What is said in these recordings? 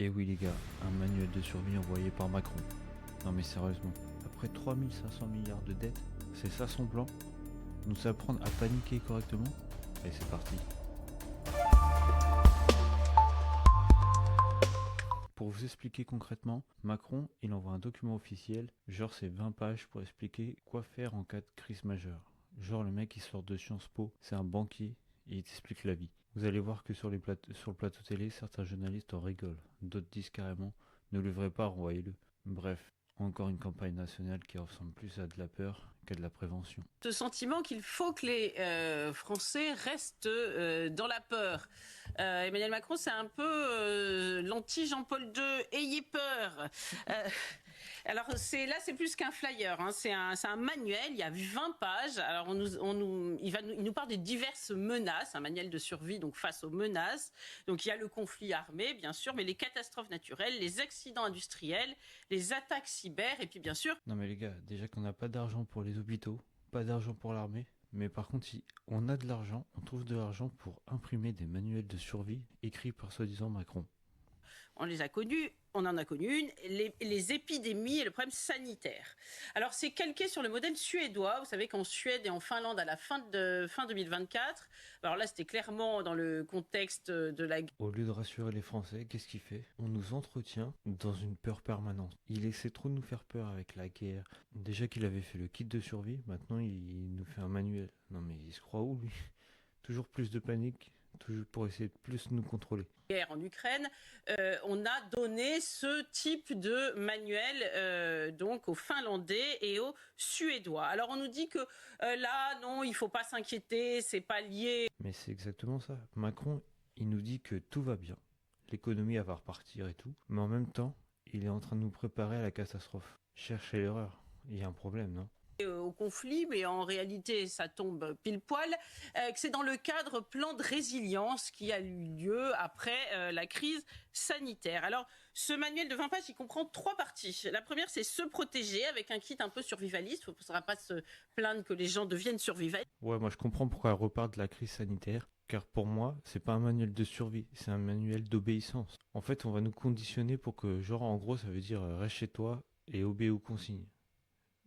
Et oui les gars, un manuel de survie envoyé par Macron. Non mais sérieusement, après 3500 milliards de dettes, c'est ça son plan? Nous apprendre à paniquer correctement? Allez c'est parti. Pour vous expliquer concrètement, Macron il envoie un document officiel, genre c'est 20 pages pour expliquer quoi faire en cas de crise majeure. Genre le mec il sort de Sciences Po, c'est un banquier et il t'explique la vie. Vous allez voir que sur le plateau télé, certains journalistes en rigolent, d'autres disent carrément ne l'ouvrez pas, renvoyez-le. Bref, encore une campagne nationale qui ressemble plus à de la peur qu'à de la prévention. Ce sentiment qu'il faut que les Français restent dans la peur. Emmanuel Macron, c'est un peu l'anti-Jean-Paul II. Ayez peur. Alors c'est plus qu'un flyer, hein. C'est un manuel. Il y a 20 pages. Alors il nous parle des diverses menaces, un manuel de survie donc face aux menaces. Donc il y a le conflit armé, bien sûr, mais les catastrophes naturelles, les accidents industriels, les attaques cyber, et puis bien sûr. Non mais les gars, déjà qu'on n'a pas d'argent pour les hôpitaux, pas d'argent pour l'armée, mais par contre si on a de l'argent, on trouve de l'argent pour imprimer des manuels de survie écrits par soi-disant Macron. On les a connus, on en a connu une, les épidémies et le problème sanitaire. Alors c'est calqué sur le modèle suédois. Vous savez qu'en Suède et en Finlande, à la fin 2024, alors là c'était clairement dans le contexte de la guerre. Au lieu de rassurer les Français, qu'est-ce qu'il fait? On nous entretient dans une peur permanente. Il essaie trop de nous faire peur avec la guerre. Déjà qu'il avait fait le kit de survie, maintenant il nous fait un manuel. Non mais il se croit où lui? Toujours plus de panique, toujours pour essayer de plus nous contrôler. Guerre en Ukraine, on a donné ce type de manuel donc aux Finlandais et aux Suédois. Alors on nous dit que là, non, il ne faut pas s'inquiéter, c'est pas lié. Mais c'est exactement ça. Macron, il nous dit que tout va bien. L'économie elle va repartir et tout. Mais en même temps, il est en train de nous préparer à la catastrophe. Cherchez l'erreur. Il y a un problème, non? Au conflit, mais en réalité ça tombe pile poil, que c'est dans le cadre plan de résilience qui a eu lieu après la crise sanitaire. Alors ce manuel de 20 pages, il comprend 3 parties. La première, c'est se protéger avec un kit un peu survivaliste. Il ne faudra pas se plaindre que les gens deviennent survivalistes. Ouais, moi je comprends pourquoi elle repart de la crise sanitaire. Car pour moi, c'est pas un manuel de survie, c'est un manuel d'obéissance. En fait, on va nous conditionner pour que, genre, en gros, ça veut dire reste chez toi et obéis aux consignes.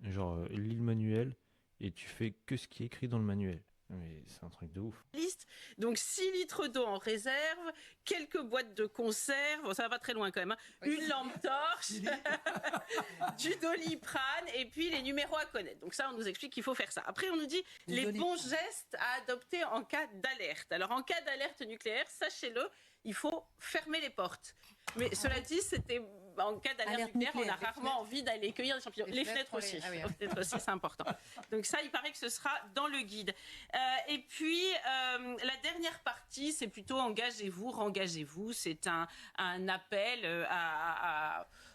Genre, lis le manuel et tu fais que ce qui est écrit dans le manuel. Mais c'est un truc de ouf. Donc 6 litres d'eau en réserve, quelques boîtes de conserve, bon, ça va pas très loin quand même, hein. Oui. Une lampe torche, du Doliprane et puis les numéros à connaître. Donc ça, on nous explique qu'il faut faire ça. Après, on nous dit les bons gestes à adopter en cas d'alerte. Alors en cas d'alerte nucléaire, sachez-le, il faut fermer les portes. Mais cela dit, c'était en cas d'alerte nucléaire, on a rarement envie d'aller cueillir des champignons. Les fenêtres aussi. Ah oui, hein. Les fenêtres aussi, c'est important. Donc ça, il paraît que ce sera dans le guide. Et puis, la dernière partie, c'est plutôt engagez-vous, rengagez-vous. C'est un appel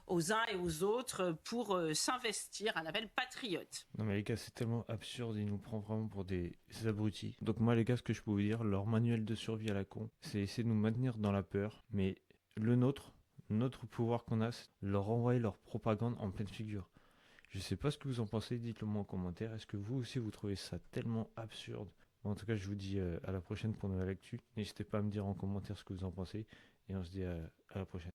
aux uns et aux autres pour s'investir, un appel patriote. Non mais les gars, c'est tellement absurde, il nous prend vraiment pour des abrutis. Donc moi les gars, ce que je peux vous dire, leur manuel de survie à la con, c'est essayer de nous maintenir dans la peur, mais le notre pouvoir qu'on a, c'est leur envoyer leur propagande en pleine figure. Je sais pas ce que vous en pensez, dites-le moi en commentaire. Est-ce que vous aussi vous trouvez ça tellement absurde? En tout cas, je vous dis à la prochaine pour une nouvelle actu. N'hésitez pas à me dire en commentaire ce que vous en pensez, et on se dit à la prochaine.